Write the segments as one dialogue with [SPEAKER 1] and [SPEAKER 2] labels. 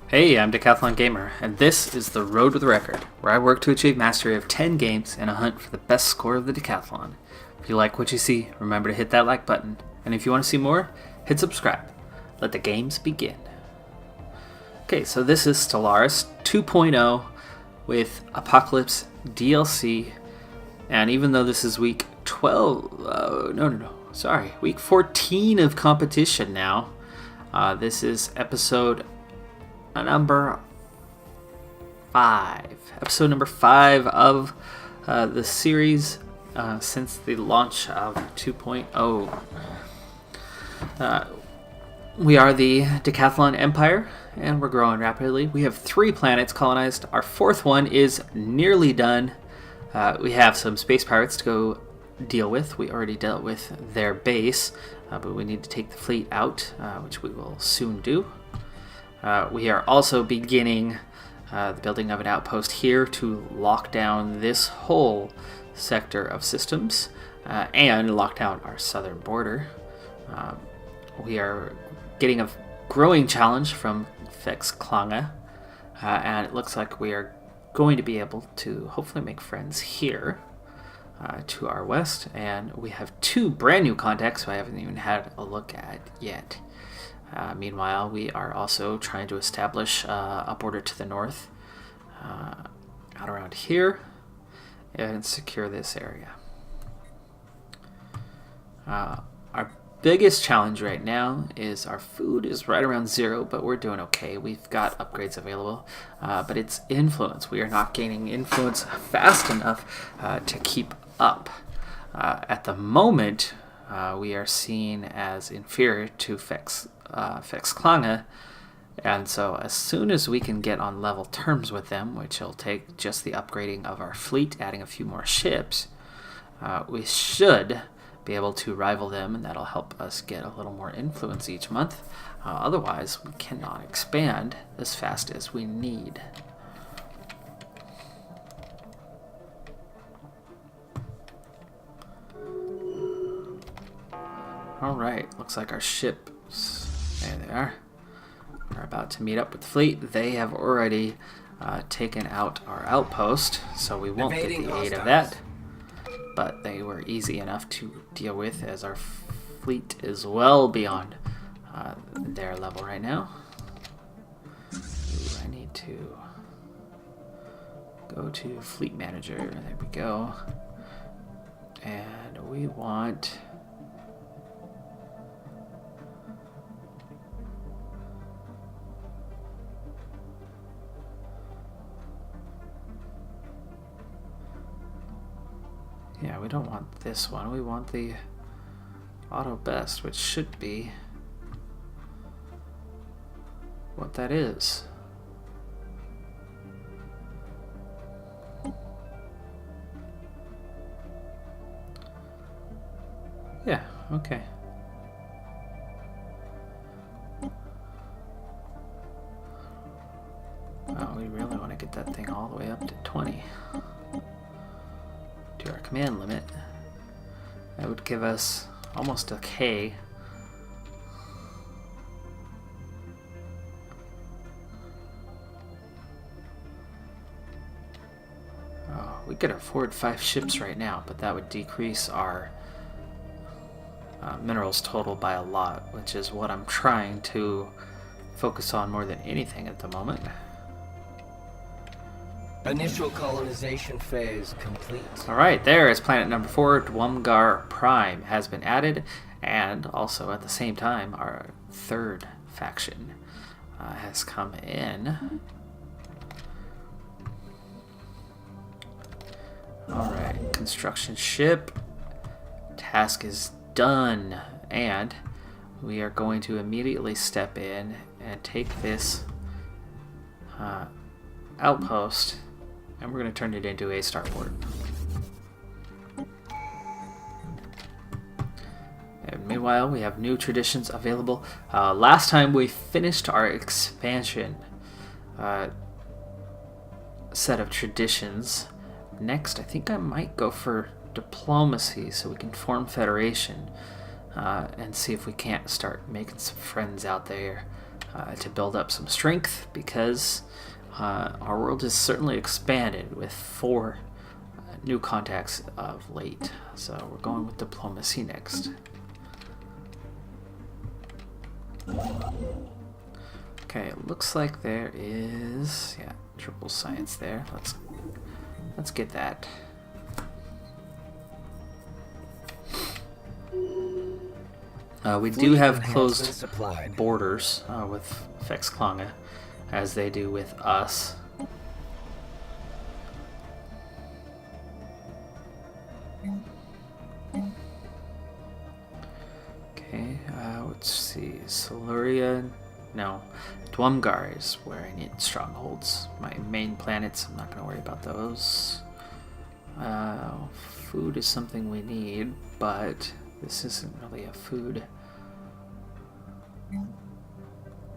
[SPEAKER 1] Hey, I'm Decathlon Gamer, and this is the Road to the Record, where I work to achieve mastery of 10 games in a hunt for the best score of the Decathlon. If you like what you see, remember to hit that like button, and if you want to see more, hit subscribe. Let the games begin. Okay, so this is Stellaris 2.0 with Apocalypse DLC, and even though this is week 12, week 14 of competition now, this is episode number 5. Episode number 5 of the series since the launch of 2.0. We are the Decathlon Empire, and we're growing rapidly. We have 3 planets colonized. Our 4th one is nearly done. We have some space pirates to go deal with. We already dealt with their base, but we need to take the fleet out, which we will soon do. We are also beginning the building of an outpost here to lock down this whole sector of systems and lock down our southern border. We are getting a growing challenge from Klange, and it looks like we are going to be able to hopefully make friends here to our west. And we have 2 brand new contacts who I haven't even had a look at yet. Meanwhile, we are also trying to establish a border to the north, out around here, and secure this area. Our biggest challenge right now is our food is right around 0, but we're doing okay. We've got upgrades available, but it's influence. We are not gaining influence fast enough to keep up. At the moment, we are seen as inferior to Klange, and so as soon as we can get on level terms with them, which will take just the upgrading of our fleet, adding a few more ships, we should be able to rival them, and that'll help us get a little more influence each month. Otherwise, we cannot expand as fast as we need. Alright, looks like our ships, there they are about to meet up with the fleet. They have already taken out our outpost, so we won't get the aid of that. But they were easy enough to deal with, as our fleet is well beyond their level right now. Ooh, I need to go to Fleet Manager. There we go. And we want... yeah, we don't want this one. We want the auto best, which should be what that is. Yeah, okay. Oh, we really want to get that thing all the way up to 20. To our command limit. That would give us almost a K. Oh, we could afford 5 ships right now, but that would decrease our minerals total by a lot, which is what I'm trying to focus on more than anything at the moment.
[SPEAKER 2] Initial colonization phase complete.
[SPEAKER 1] Alright, there is planet number 4, Dwumgar Prime, has been added, and also at the same time, our 3rd faction has come in. Alright, construction ship. Task is done, and we are going to immediately step in and take this outpost, and we're going to turn it into a starport. And meanwhile, we have new traditions available. Last time we finished our expansion set of traditions. Next, I think I might go for diplomacy so we can form federation and see if we can't start making some friends out there to build up some strength, because our world has certainly expanded with 4 new contacts of late. So we're going with diplomacy next. Okay, it looks like there is, yeah, triple science there. Let's get that. We do have closed borders with Fexklanga, as they do with us. Okay, let's see. Siluria, no. Dwumgar is where I need strongholds. My main planets, I'm not going to worry about those. Food is something we need, but this isn't really a food.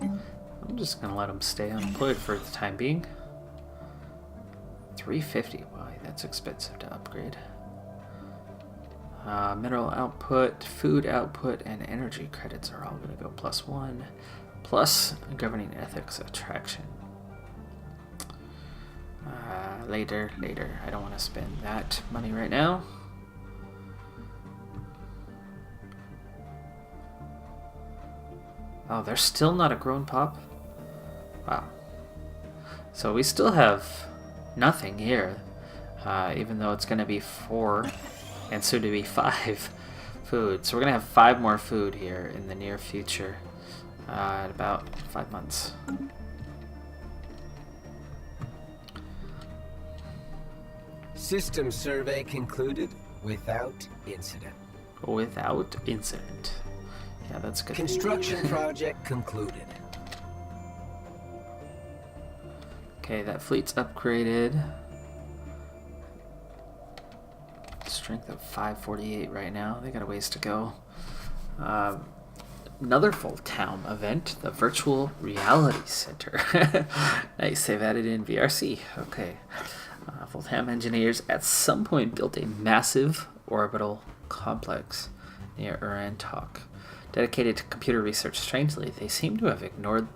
[SPEAKER 1] I'm just going to let them stay unemployed for the time being. 350, why, that's expensive to upgrade. Mineral output, food output, and energy credits are all going to go +1. Plus governing ethics attraction. Later. I don't want to spend that money right now. Oh, there's still not a grown pop? Wow. So we still have nothing here, even though it's going to be 4 and soon to be 5 food. So we're going to have 5 more food here in the near future, in about 5 months.
[SPEAKER 2] System survey concluded without incident.
[SPEAKER 1] Without incident. Yeah, that's good.
[SPEAKER 2] Construction project concluded.
[SPEAKER 1] Okay, that fleet's upgraded. Strength of 548 right now. They got a ways to go. Another full town event, the Virtual Reality Center. Nice, they've added in VRC. Okay. Full-time engineers at some point built a massive orbital complex near Urantok, dedicated to computer research. Strangely, they seem to have ignored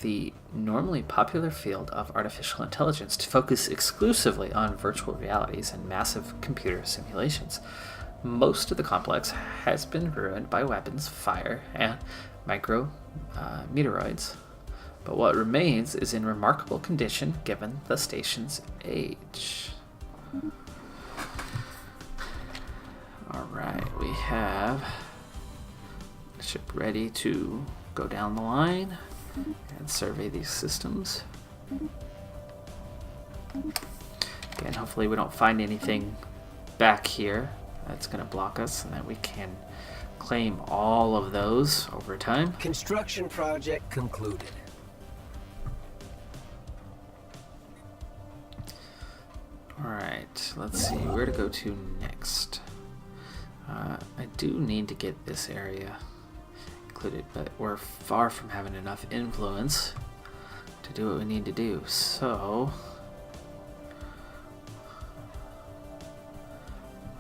[SPEAKER 1] the normally popular field of artificial intelligence to focus exclusively on virtual realities and massive computer simulations. Most of the complex has been ruined by weapons, fire, and meteoroids, but what remains is in remarkable condition given the station's age. Alright, we have a ship ready to go down the line and survey these systems. Again, hopefully we don't find anything back here that's going to block us, and that we can claim all of those over time.
[SPEAKER 2] Construction project concluded.
[SPEAKER 1] Alright, let's see where to go to next. I do need to get this area included, but we're far from having enough influence to do what we need to do. So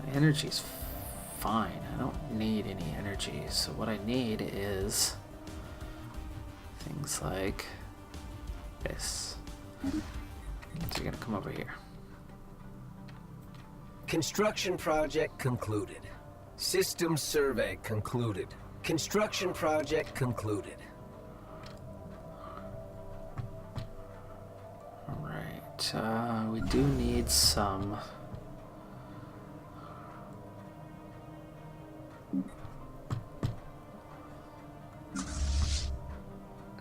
[SPEAKER 1] my energy's fine. I don't need any energy. So what I need is things like this. So you're gonna come over here.
[SPEAKER 2] Construction project concluded. System survey concluded. Construction project concluded.
[SPEAKER 1] Alright, we do need some...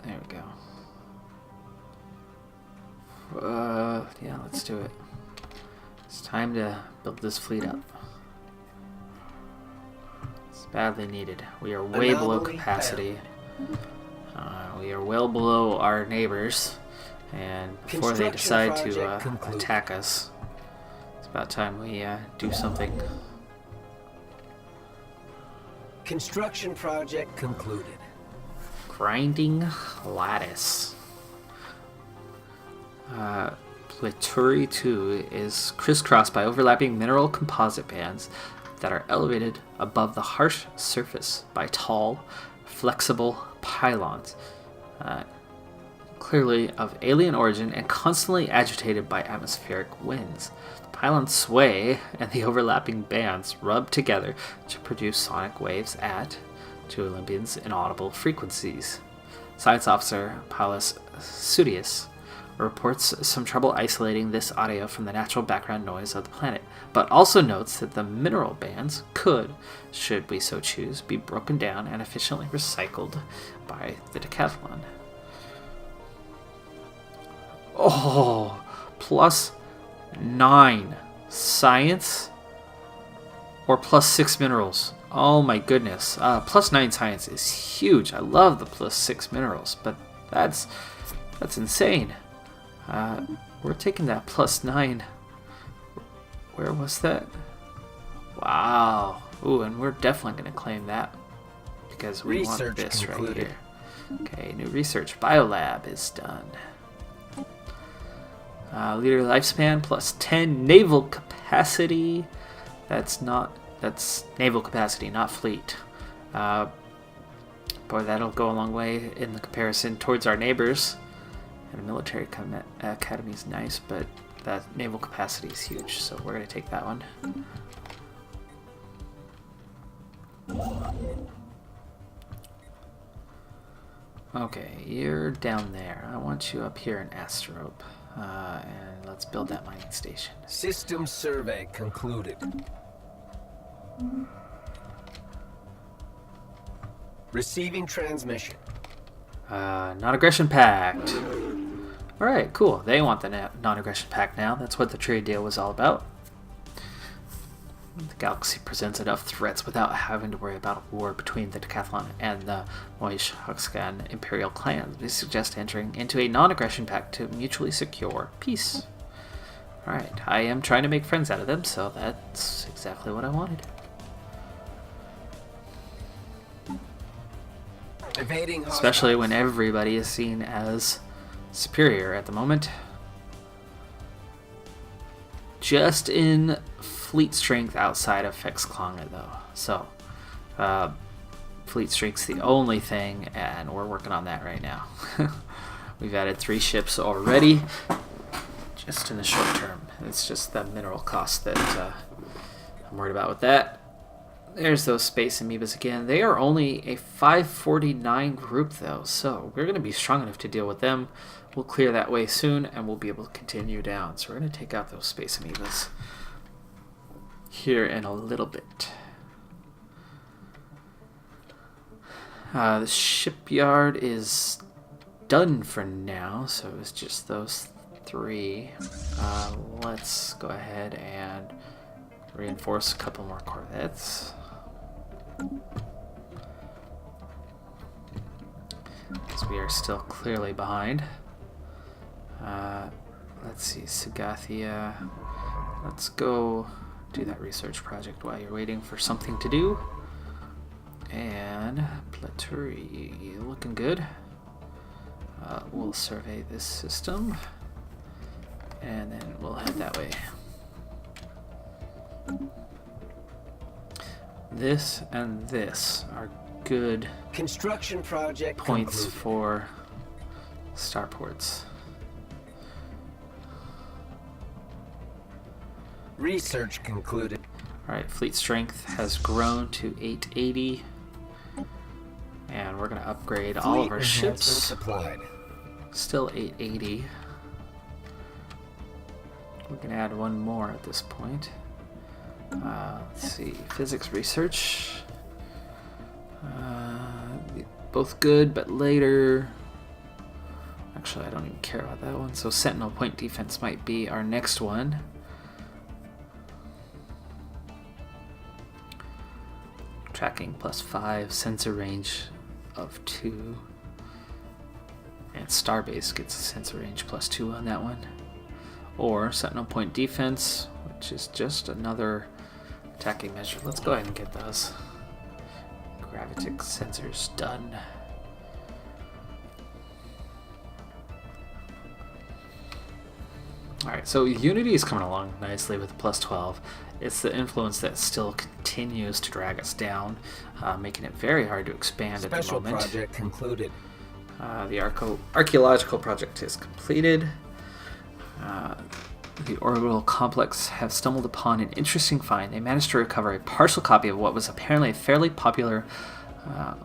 [SPEAKER 1] There we go. Yeah, let's do it. It's time to build this fleet up. It's badly needed. We are way below capacity. We are well below our neighbors, and before they decide to attack us, it's about time we do something.
[SPEAKER 2] Construction project concluded.
[SPEAKER 1] Grinding lattice. Platuri 2 is crisscrossed by overlapping mineral composite bands that are elevated above the harsh surface by tall, flexible pylons. clearly of alien origin and constantly agitated by atmospheric winds. The pylons sway, and the overlapping bands rub together to produce sonic waves at, to Olympians, inaudible frequencies. Science Officer Paulus Sudius reports some trouble isolating this audio from the natural background noise of the planet, but also notes that the mineral bands could, should we so choose, be broken down and efficiently recycled by the Decathlon. Oh, +9 science or +6 minerals. Oh my goodness. +9 science is huge. I love the +6 minerals, but that's insane. We're taking that +9. Where was that? Wow. Ooh, and we're definitely going to claim that because we want this right here. Okay, new research. Biolab is done. Leader lifespan +10. Naval capacity. That's naval capacity, not fleet. Boy, that'll go a long way in the comparison towards our neighbors. And a military academy is nice, but that naval capacity is huge, so we're going to take that one. Okay, you're down there. I want you up here in Asterope. And let's build that mining station.
[SPEAKER 2] System survey concluded. Receiving transmission.
[SPEAKER 1] Non-aggression pact. Alright, cool. They want the non-aggression pact now. That's what the trade deal was all about. The galaxy presents enough threats without having to worry about a war between the Decathlon and the Moish-Huxcan Imperial clans. We suggest entering into a non-aggression pact to mutually secure peace. Alright, I am trying to make friends out of them, so that's exactly what I wanted. Especially when everybody is seen as superior at the moment. Just in fleet strength outside of Fexklanga, though. So, fleet strength's the only thing, and we're working on that right now. We've added 3 ships already, just in the short term. It's just the mineral cost that I'm worried about with that. There's those space amoebas again. They are only a 549 group, though, so we're going to be strong enough to deal with them. We'll clear that way soon, and we'll be able to continue down. So we're going to take out those space amoebas here in a little bit. The shipyard is done for now, so it's just those 3. Let's go ahead and reinforce a couple more corvettes. Because we are still clearly behind. Let's see, Sagathia. Let's go do that research project while you're waiting for something to do. And Platuri, looking good. We'll survey this system, and then we'll head that way. This and this are good
[SPEAKER 2] construction project
[SPEAKER 1] points
[SPEAKER 2] concluded.
[SPEAKER 1] for starports.
[SPEAKER 2] Research concluded.
[SPEAKER 1] Alright, fleet strength has grown to 880. And we're going to upgrade all of our ships.
[SPEAKER 2] Supplied.
[SPEAKER 1] Still 880. We can add one more at this point. Let's see, physics research. Both good, but later. Actually, I don't even care about that one. So Sentinel point defense might be our next one. Tracking +5, sensor range of 2. And Starbase gets a sensor range +2 on that one. Or Sentinel point defense, which is just another attacking measure. Let's go ahead and get those. Gravitic sensors done. Alright, so Unity is coming along nicely with +12. It's the influence that still continues to drag us down, making it very hard to expand at the moment.
[SPEAKER 2] Special project concluded.
[SPEAKER 1] The archaeological project is completed. The orbital complex have stumbled upon an interesting find. They managed to recover a partial copy of what was apparently a fairly popular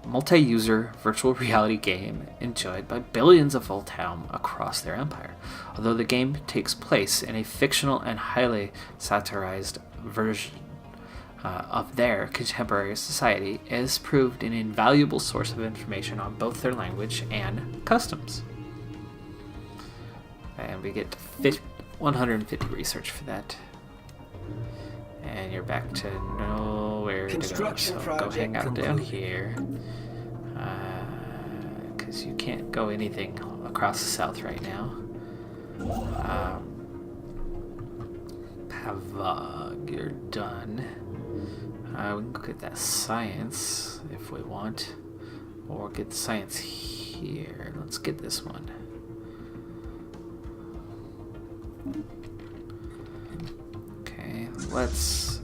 [SPEAKER 1] multi-user virtual reality game enjoyed by billions of Voltaum across their empire. Although the game takes place in a fictional and highly satirized version of their contemporary society, it has proved an invaluable source of information on both their language and customs. And we get 150 research for that. And you're back to nowhere to go, so go hang out down here. Because you can't go anything across the south right now. Pavog, you're done. We can go get that science if we want. Or get the science here. Let's get this one. Okay, let's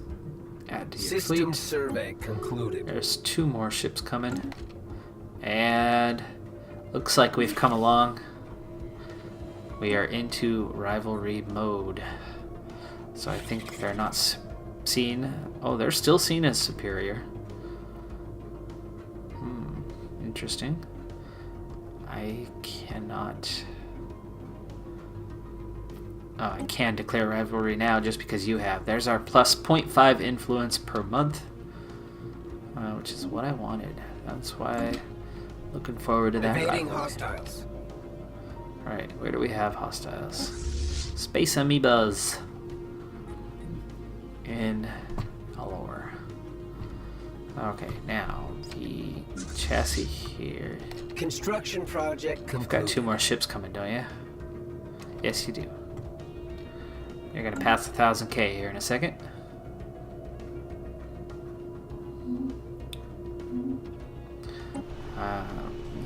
[SPEAKER 1] add to your
[SPEAKER 2] System
[SPEAKER 1] fleet.
[SPEAKER 2] survey concluded.
[SPEAKER 1] There's 2 more ships coming. And looks like we've come along. We are into rivalry mode. So I think they're not seen. Oh, they're still seen as superior. Interesting. I cannot... Oh, I can declare rivalry now just because you have. There's our plus 0.5 influence per month. Which is what I wanted. That's why looking forward to that
[SPEAKER 2] Evading
[SPEAKER 1] rivalry.
[SPEAKER 2] hostiles.
[SPEAKER 1] Alright, where do we have hostiles? Space amoebas. In Allure. Okay, now the chassis here.
[SPEAKER 2] Construction project concluded.
[SPEAKER 1] You've got 2 more ships coming, don't you? Yes, you do. You're gonna pass 1,000K here in a second.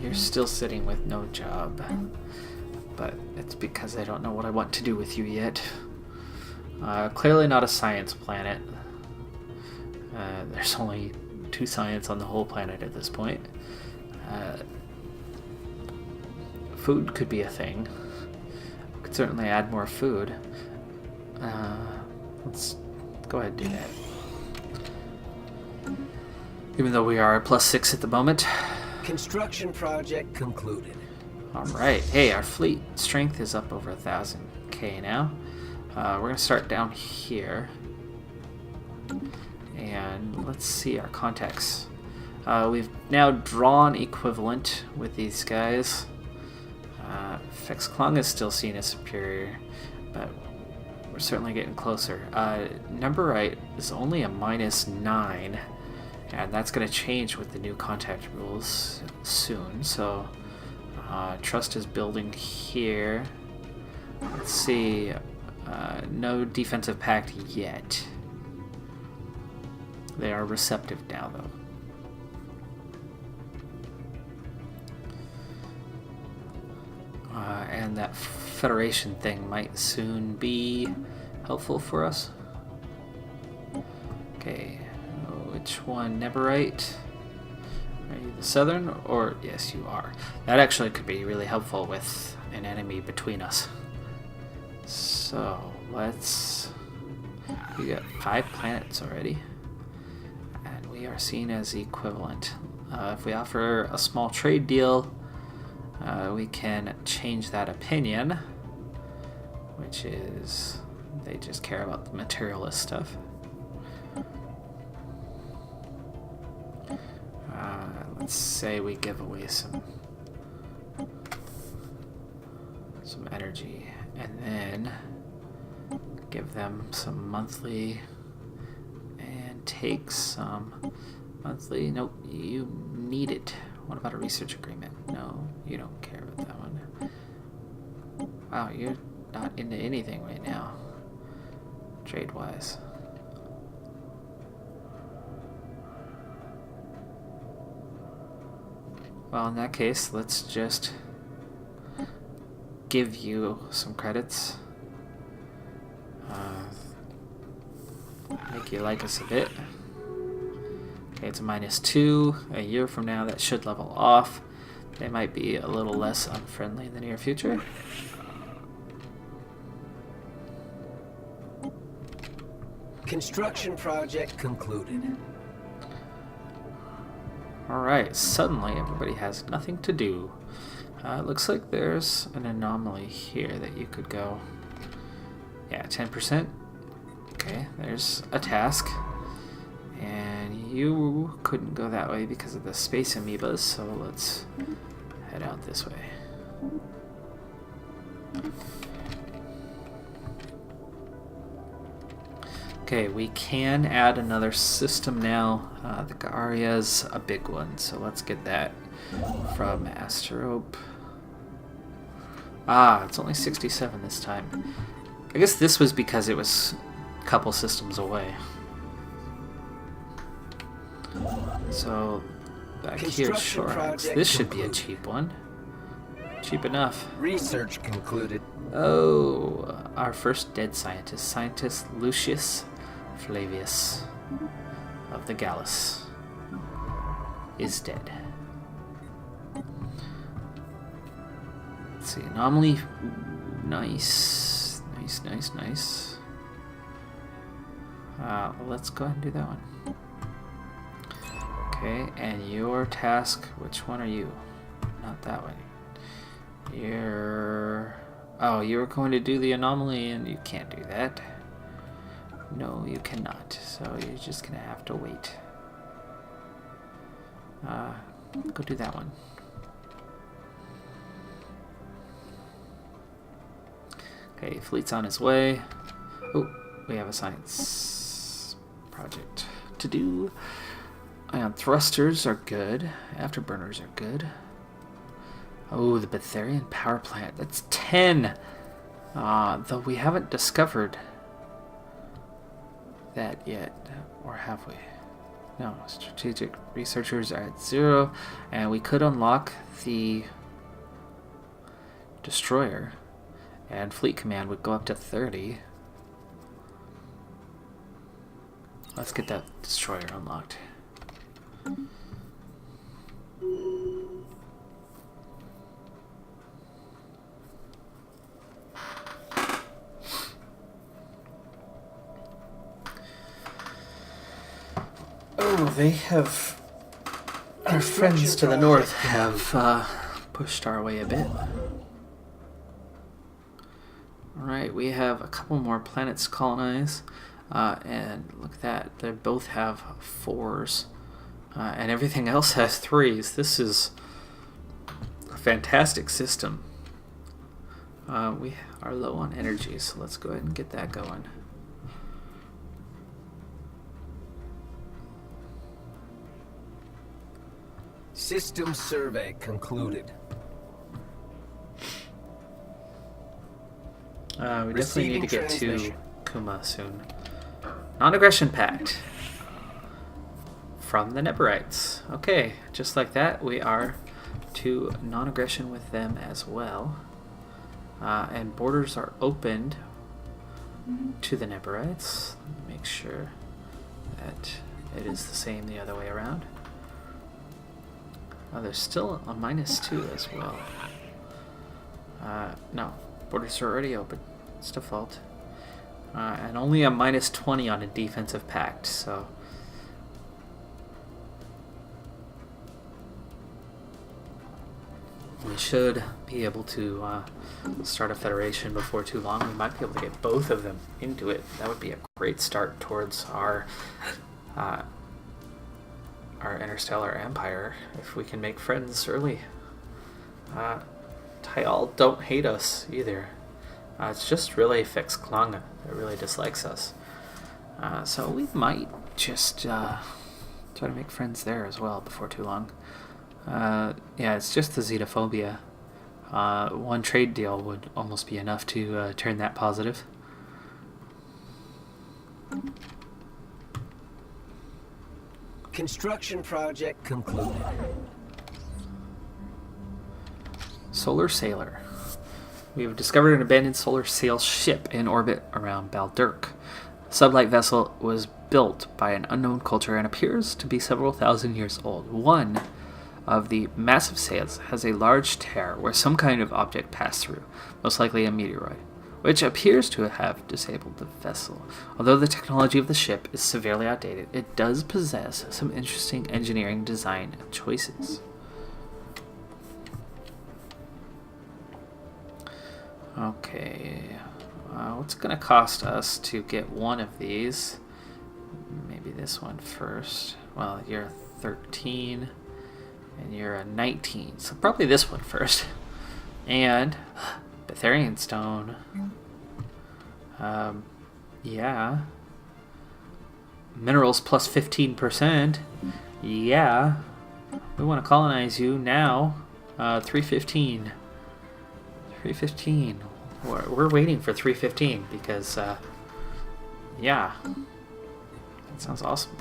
[SPEAKER 1] You're still sitting with no job, but it's because I don't know what I want to do with you yet. Clearly not a science planet. There's only 2 science on the whole planet at this point. Food could be a thing. Could certainly add more food. Let's go ahead and do that. Even though we are plus 6 at the moment.
[SPEAKER 2] Construction project concluded.
[SPEAKER 1] Alright, hey, our fleet strength is up over 1,000K now. We're going to start down here. And let's see our contacts. We've now drawn equivalent with these guys. Fexclong is still seen as superior, but we're certainly getting closer. Numberite is only a -9, and that's going to change with the new contact rules soon. So trust is building here. Let's see. No defensive pact yet. They are receptive now, though. And that Federation thing might soon be helpful for us. Okay, which one? Neberite? Are you the southern? Or yes, you are. That actually could be really helpful with an enemy between us. So let's... We got 5 planets already, and we are seen as equivalent. If we offer a small trade deal, we can change that opinion, which is they just care about the materialist stuff. Let's say we give away some energy, and then give them some monthly and take some monthly. Nope, you need it. What about a research agreement? No, you don't care about that one. Wow, you're not into anything right now, trade-wise. Well, in that case, let's just give you some credits. Make you like us a bit. Okay, it's a -2. A year from now, that should level off. They might be a little less unfriendly in the near future.
[SPEAKER 2] Construction project concluded.
[SPEAKER 1] Alright, suddenly everybody has nothing to do. It looks like there's an anomaly here that you could go. Yeah, 10%. Okay, there's a task. And you couldn't go that way because of the space amoebas, so let's head out this way. Okay, we can add another system now. The Garia's a big one, so let's get that from Asterope. Ah, it's only 67 this time. I guess this was because it was a couple systems away. So, back here, Shorax. This should be a cheap one. Cheap enough.
[SPEAKER 2] Research concluded.
[SPEAKER 1] Oh, our first dead scientist, Scientist Lucius Flavius of the Gallus, is dead. Let's see, anomaly. Nice. Nice. Let's go ahead and do that one. Okay, and your task, which one are you? Not that one. Oh, you were going to do the anomaly, and you can't do that. No, you cannot. So you're just gonna have to wait. Go do that one. Okay, fleet's on his way. Oh, we have a science project to do. Ion thrusters are good. Afterburners are good. Oh, the Betharian power plant. That's 10. Though we haven't discovered that yet. Or have we? No. Strategic researchers are at 0. And we could unlock the destroyer. And fleet command would go up to 30. Let's get that destroyer unlocked. Oh, they have... Our friends to the north have pushed our way a bit. Alright, we have a couple more planets to colonize. And look at that, they both have 4s. And everything else has 3s. This is a fantastic system. We are low on energy, so let's go ahead and get that going.
[SPEAKER 2] System survey concluded.
[SPEAKER 1] We definitely need to get to Kuma soon. Non-aggression pact from the Neberites. Okay, just like that, we are to non-aggression with them as well. And borders are opened to the Neberites. Make sure that it is the same the other way around. There's still a -2 as well. No, borders are already open. It's default. And only a -20 on a defensive pact, so... we should be able to start a federation before too long. We might be able to get both of them into it. That would be a great start towards our interstellar empire, if we can make friends early. Tyal don't hate us either. It's just really Fix Klanga that really dislikes us. So we might just try to make friends there as well before too long. Yeah, it's just the xenophobia. One trade deal would almost be enough to turn that positive.
[SPEAKER 2] Construction project concluded.
[SPEAKER 1] Solar Sailor. We have discovered an abandoned solar sail ship in orbit around Baldurk. The sublight vessel was built by an unknown culture and appears to be several thousand years old. One of the massive sails has a large tear where some kind of object passed through, most likely a meteoroid, which appears to have disabled the vessel. Although the technology of the ship is severely outdated, it does possess some interesting engineering design choices. Okay, what's going to cost us to get one of these? Maybe this one first. Well, you're 13 and you're a 19, so probably this one first. And Betharian stone. Yeah. Minerals plus 15%. Yeah. We want to colonize you now. 315. 315. We're waiting for 315 because, yeah. That sounds awesome.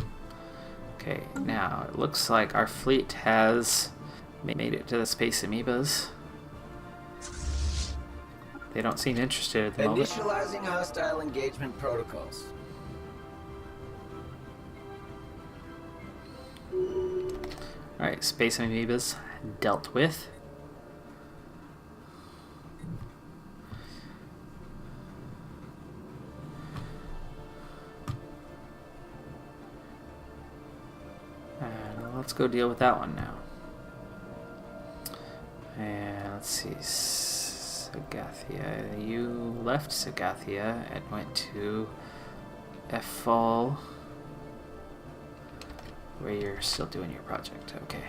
[SPEAKER 1] Okay, now it looks like our fleet has made it to the space amoebas. They don't seem interested at the moment.
[SPEAKER 2] Initializing hostile engagement protocols.
[SPEAKER 1] Alright, space amoebas dealt with. And let's go deal with that one now. And let's see. Sagathia. You left Sagathia and went to Effal, where you're still doing your project. Okay.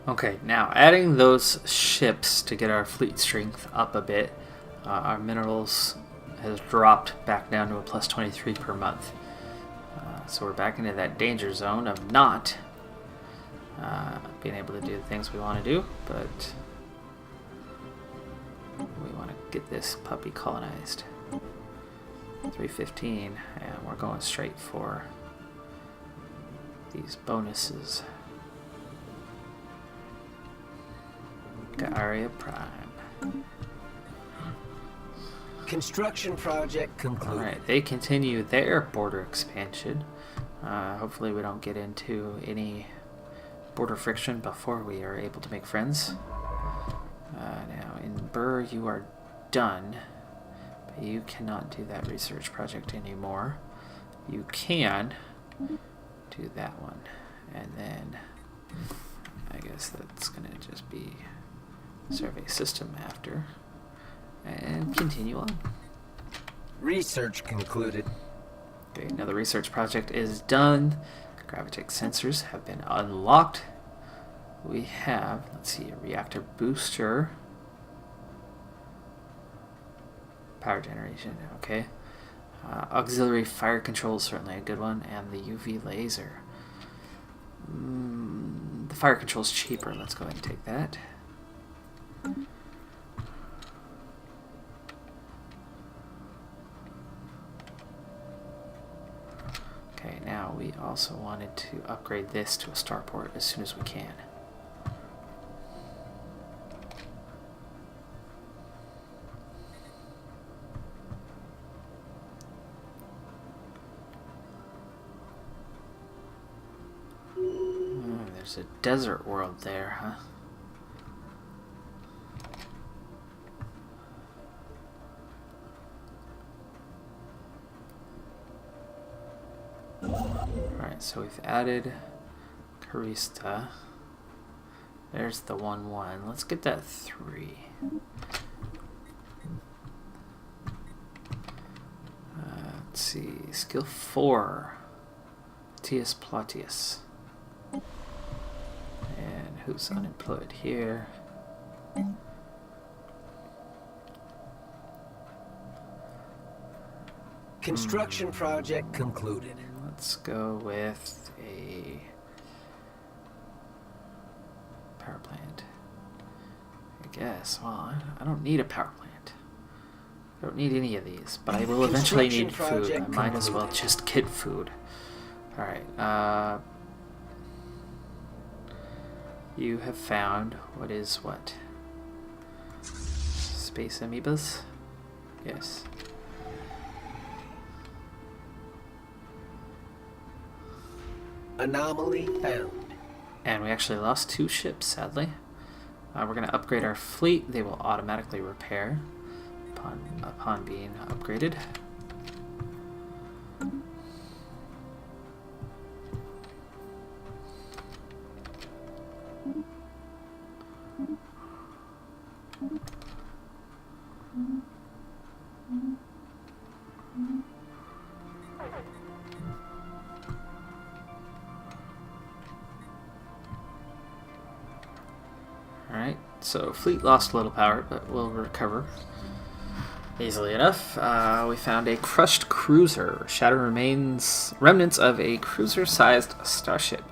[SPEAKER 1] Okay, now adding those ships to get our fleet strength up a bit, our minerals has dropped back down to a plus 23 per month. So we're back into that danger zone of not being able to do the things we want to do, but we want to get this puppy colonized. 315, and we're going straight for these bonuses. Area Prime.
[SPEAKER 2] Construction project concluded.
[SPEAKER 1] Alright, they continue their border expansion. Hopefully we don't get into any border friction before we are able to make friends. Now, in Burr, you are done, but you cannot do that research project anymore. You can do that one, and then I guess that's going to just be survey system after, and continue on.
[SPEAKER 2] Research concluded.
[SPEAKER 1] Okay, now the research project is done. Gravitic sensors have been unlocked. We have, let's see, a reactor booster. Power generation, okay. Auxiliary fire control is certainly a good one, and the UV laser. The fire control is cheaper. Let's go ahead and take that. Okay, now we also wanted to upgrade this to a starport as soon as we can. There's a desert world there, huh? Alright, so we've added Karista. There's the 1-1. Let's get that 3. Let's see. Skill 4. Tius Plautius. And who's unemployed here?
[SPEAKER 2] Construction project concluded.
[SPEAKER 1] Let's go with a power plant. I guess. Well, I don't need a power plant. I don't need any of these, but I will eventually need food. I might as well just get food. Alright, you have found what is what? Space amoebas? Yes.
[SPEAKER 2] Anomaly found.
[SPEAKER 1] And we actually lost 2 ships, sadly. We're going to upgrade our fleet. They will automatically repair upon being upgraded. Alright, so fleet lost a little power, but we'll recover easily enough. We found a crushed cruiser. Shattered remnants of a cruiser-sized starship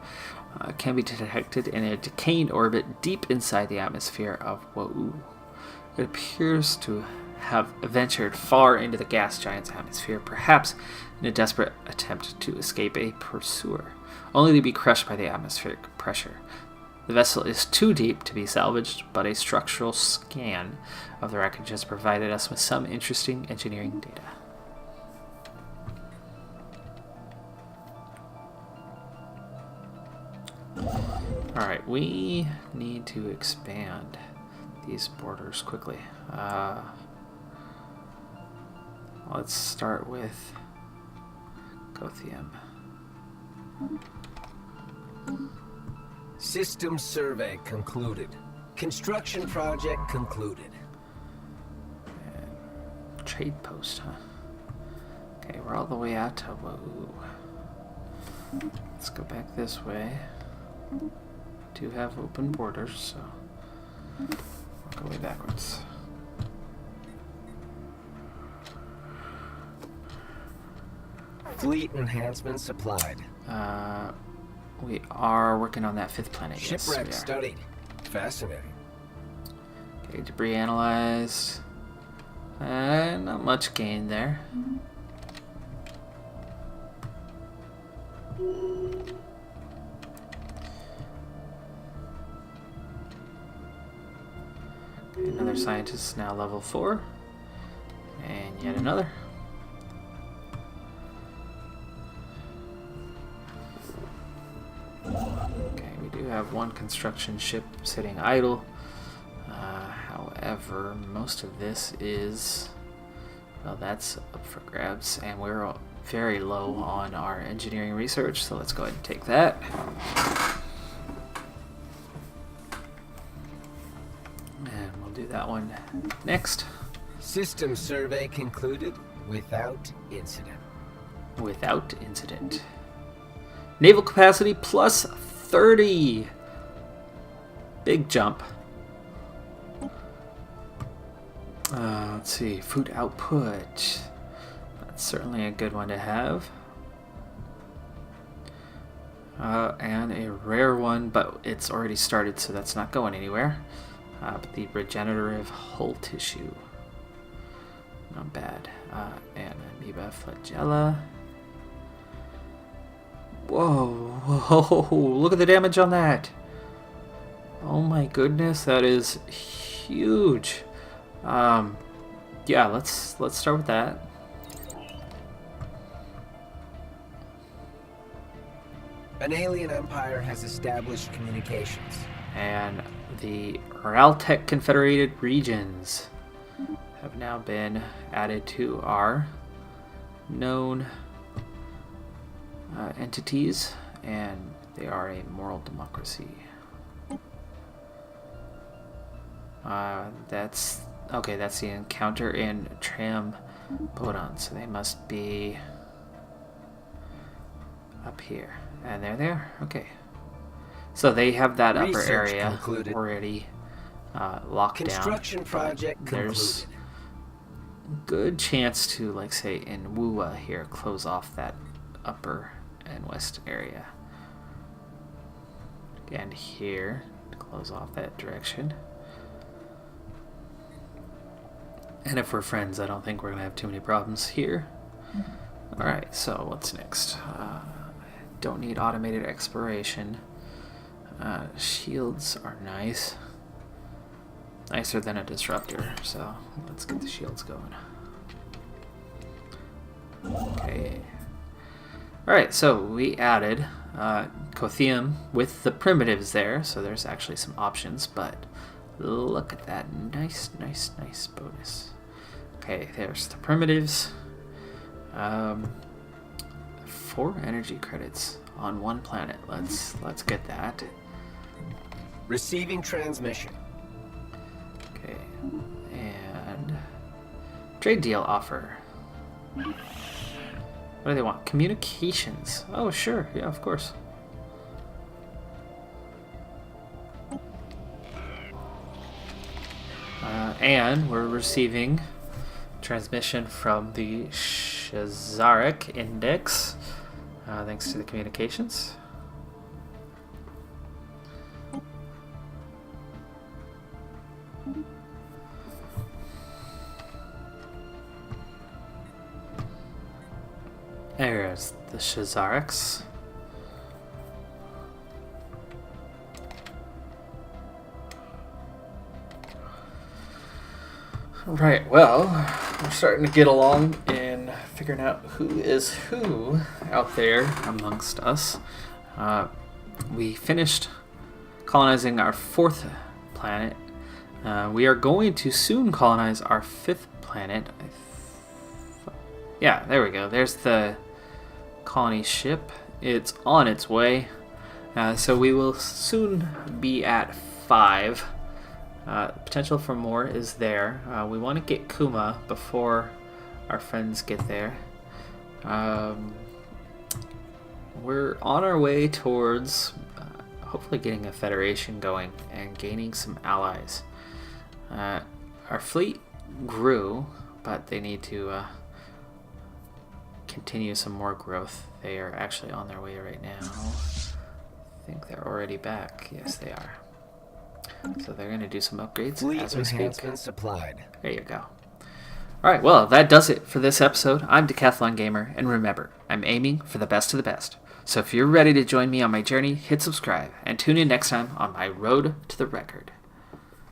[SPEAKER 1] can be detected in a decaying orbit deep inside the atmosphere of Wa'u. It appears to have ventured far into the gas giant's atmosphere, perhaps in a desperate attempt to escape a pursuer, only to be crushed by the atmospheric pressure. The vessel is too deep to be salvaged, but a structural scan of the wreckage has provided us with some interesting engineering data. Alright, we need to expand these borders quickly. Let's start with Gothium.
[SPEAKER 2] System survey concluded. Construction project concluded.
[SPEAKER 1] And trade post, huh? Okay, we're all the way out to Wa'u. Let's go back this way. Do have open borders, so we'll go way backwards.
[SPEAKER 2] Fleet enhancement supplied.
[SPEAKER 1] We are working on that 5th planet.
[SPEAKER 2] Shipwreck
[SPEAKER 1] yes,
[SPEAKER 2] studied. Fascinating.
[SPEAKER 1] Okay, debris analyzed. Not much gain there. Okay, another scientist now level 4. And yet another. We do have one construction ship sitting idle. However, most of this is, well, that's up for grabs, and we're very low on our engineering research, so let's go ahead and take that. And we'll do that one next.
[SPEAKER 2] System survey concluded without incident.
[SPEAKER 1] Without incident. Naval capacity plus 30. Big jump. Let's see. Food output. That's certainly a good one to have. And a rare one, but it's already started, so that's not going anywhere. But the regenerative hull tissue. Not bad. And amoeba flagella. Whoa, look at the damage on that. Oh my goodness, that is huge. Yeah, let's start with that.
[SPEAKER 2] An alien empire has established communications.
[SPEAKER 1] And the Realtech Confederated Regions have now been added to our known entities, and they are a moral democracy. That's okay. That's the encounter in Bodon, so they must be up here, and they're there. Okay, so they have that upper area concluded. Already locked
[SPEAKER 2] Construction
[SPEAKER 1] down.
[SPEAKER 2] Project
[SPEAKER 1] there's
[SPEAKER 2] concluded.
[SPEAKER 1] Good chance to, like, say in Wua here, close off that upper and west area, and here to close off that direction. And if we're friends, I don't think we're gonna have too many problems here. Alright, so what's next? Don't need automated exploration. Shields are nicer than a disruptor, so let's get the shields going. Okay. Alright, so we added Cothium with the primitives there, so there's actually some options, but look at that nice bonus. Okay, there's the primitives. 4 energy credits on one planet. Let's get that.
[SPEAKER 2] Receiving transmission.
[SPEAKER 1] Okay, and trade deal offer. What do they want? Communications. Oh, sure. Yeah, of course. And we're receiving transmission from the Shazarek Index, thanks to the communications. There's the Shazareks. Right, well, we're starting to get along in figuring out who is who out there amongst us. We finished colonizing our 4th planet. We are going to soon colonize our 5th planet. Yeah, there we go. There's the colony ship. It's on its way. So we will soon be at 5. Potential for more is there. We want to get Kuma before our friends get there. We're on our way towards hopefully getting a federation going and gaining some allies. Our fleet grew, but they need to continue some more growth. They are actually on their way right now. I think they're already back. Yes, they are. So they're going to do some upgrades as we speak.
[SPEAKER 2] Supplied.
[SPEAKER 1] There you go. Alright, well, that does it for this episode. I'm Decathlon Gamer, and remember, I'm aiming for the best of the best. So if you're ready to join me on my journey, hit subscribe, and tune in next time on my road to the record.